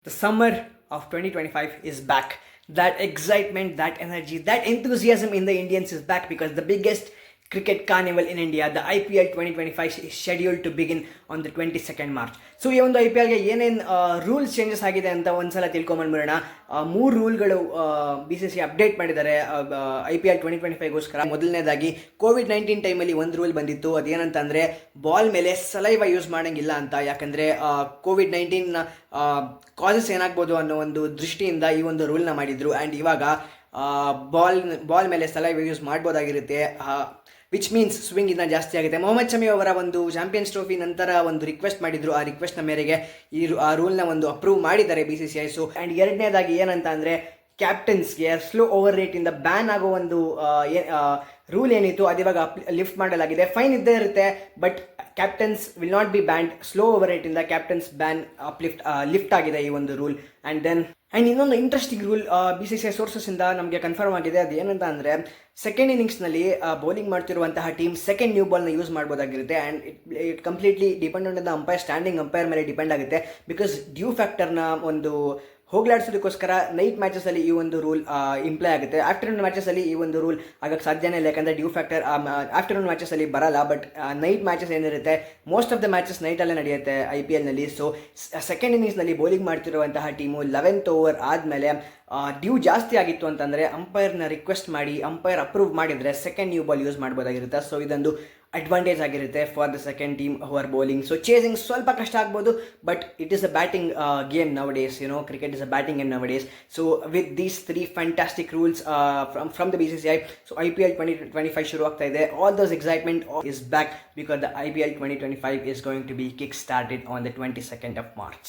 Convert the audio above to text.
The summer of 2025 is back. That excitement, that energy, that enthusiasm in the Indians is back because the biggest cricket carnival in India, the IPL 2025 is scheduled to begin on the 22nd March. So ಈ ಒಂದು I P ಎಲ್ಗೆ ಏನೇನು rules changes ಆಗಿದೆ ಅಂತ ಒಂದ್ಸಲ ತಿಳ್ಕೊಂಬಂದ್ಬಿಡೋಣ. 3 ರೂಲ್ಗಳು B C C update ಮಾಡಿದ್ದಾರೆ IPL 2025ಗೋಸ್ಕರ. ಮೊದಲನೇದಾಗಿ COVID-19 ಟೈಮಲ್ಲಿ ಒಂದು ರೂಲ್ ಬಂದಿತ್ತು. ಅದೇನಂತ ಅಂದರೆ ಬಾಲ್ ಮೇಲೆ ಸಲೈವ ಯೂಸ್ ಮಾಡೋಂಗಿಲ್ಲ ಅಂತ. ಯಾಕಂದರೆ ಕೋವಿಡ್-19 ಕಾಸಸ್ ಏನಾಗ್ಬೋದು ಅನ್ನೋ ಒಂದು ದೃಷ್ಟಿಯಿಂದ ಈ ಒಂದು ರೂಲ್ನ ಮಾಡಿದರು. ಆ್ಯಂಡ್ ಇವಾಗ ಬಾಲ್ ಮೇಲೆ ಸಲೈವ ಯೂಸ್ ಮಾಡ್ಬೋದಾಗಿರುತ್ತೆ, ವಿಚ್ ಮೀನ್ಸ್ ಸ್ವಿಂಗ್ ಇನ್ನೂ ಜಾಸ್ತಿ ಆಗುತ್ತೆ. ಮೊಹಮ್ಮದ್ ಶಮಿ ಅವರ ಒಂದು ಚಾಂಪಿಯನ್ಸ್ ಟ್ರೋಫಿ ನಂತರ ಒಂದು ರಿಕ್ವೆಸ್ಟ್ ಮಾಡಿದ್ರು. ಆ ರಿಕ್ವೆಸ್ಟ್ನ ಮೇರೆಗೆ ಆ ರೂಲ್ನ ಒಂದು ಅಪ್ರೂವ್ ಮಾಡಿದ್ದಾರೆ BCCI. ಸೊ ಆ್ಯಂಡ್ ಎರಡನೇದಾಗಿ ಏನಂತ ಅಂದರೆ ಕ್ಯಾಪ್ಟನ್ಸ್ಗೆ ಸ್ಲೋ ಓವರ್ ರೇಟಿಂದ ಬ್ಯಾನ್ ಆಗೋ ಒಂದು ರೂಲ್ ಏನಿತ್ತು ಅದಿವಾಗ ಲಿಫ್ಟ್ ಮಾಡಲಾಗಿದೆ. ಫೈನ್ ಇದ್ದೇ ಇರುತ್ತೆ, but captains will not be banned. Slow over ರೇಟಿಂದ ಕ್ಯಾಪ್ಟನ್ಸ್ ಬ್ಯಾನ್ ಲಿಫ್ಟ್ ಆಗಿದೆ ಈ ಒಂದು ರೂಲ್. ಆ್ಯಂಡ್ ಇನ್ನೊಂದು ಇಂಟ್ರೆಸ್ಟಿಂಗ್ ರೂಲ್ BCCI ಸೋರ್ಸಸ್ಸಿಂದ ನಮಗೆ ಕನ್ಫರ್ಮ್ ಆಗಿದೆ. ಅದು ಏನಂತ ಅಂದರೆ ಸೆಕೆಂಡ್ ಇನ್ನಿಂಗ್ಸ್ನಲ್ಲಿ ಬೌಲಿಂಗ್ ಮಾಡ್ತಿರುವಂತಹ ಟೀಮ್ ಸೆಕೆಂಡ್ ನ್ಯೂ ಬಾಲ್ನ ಯೂಸ್ ಮಾಡ್ಬೋದಾಗಿರುತ್ತೆ. And it completely depend on the umpire, standing umpire ಮೇಲೆ ಡಿಪೆಂಡ್ ಆಗುತ್ತೆ. ಬಿಕಾಸ್ ಡ್ಯೂ ಫ್ಯಾಕ್ಟರ್ನ ಒಂದು ಹೋಗ್ಲಾಡಿಸೋದಕ್ಕೋಸ್ಕರ ನೈಟ್ ಮ್ಯಾಚಸಲ್ಲಿ ಈ ಒಂದು ರೂಲ್ ಇಂಪ್ಲೈ ಆಗುತ್ತೆ. ಆಫ್ಟರ್ನೂನ್ ಮ್ಯಾಚಸಲ್ಲಿ ಈ ಒಂದು ರೂಲ್ ಆಗಕ್ಕೆ ಸಾಧ್ಯನೇ ಇಲ್ಲ, ಯಾಕಂದರೆ ಡ್ಯೂ ಫ್ಯಾಕ್ಟರ್ ಆಫ್ಟರ್ನೂನ್ ಮ್ಯಾಚಸಲ್ಲಿ ಬರಲ್ಲ. ಬಟ್ ನೈಟ್ ಮ್ಯಾಚಸ್ ಏನಿರುತ್ತೆ, ಮೋಸ್ಟ್ ಆಫ್ ದ ಮ್ಯಾಚಸ್ ನೈಟಲ್ಲೇ ನಡೆಯುತ್ತೆ IPLನಲ್ಲಿ. ಸೊ ಸೆಕೆಂಡ್ ಇನ್ನಿಂಗ್ಸ್ನಲ್ಲಿ ಬೌಲಿಂಗ್ ಮಾಡ್ತಿರುವಂತಹ ಟೀಮು 11th ಓವರ್ ಆದಮೇಲೆ ಡ್ಯೂ ಜಾಸ್ತಿ ಆಗಿತ್ತು ಅಂತಂದರೆ ಅಂಪೈರ್ನ ರಿಕ್ವೆಸ್ಟ್ ಮಾಡಿ ಅಂಪೈರ್ ಅಪ್ರೂವ್ ಮಾಡಿದರೆ ಸೆಕೆಂಡ್ ನ್ಯೂ ಬಾಲ್ ಯೂಸ್ ಮಾಡ್ಬೋದಾಗಿರುತ್ತೆ. ಸೊ ಇದೊಂದು ಅಡ್ವಾಂಟೇಜ್ ಆಗಿರುತ್ತೆ for the second team who are bowling. So chasing ಸ್ವಲ್ಪ ಕಷ್ಟ ಆಗ್ಬೋದು, but it is a batting game nowadays. Cricket is a batting game now days. So with these 3 fantastic rules from the BCCI, so IPL 2025 ಶುರು ಆಗ್ತಾ ಇದೆ. All those excitement is back because the IPL 2025 is going to be kick-started on the 22nd of March.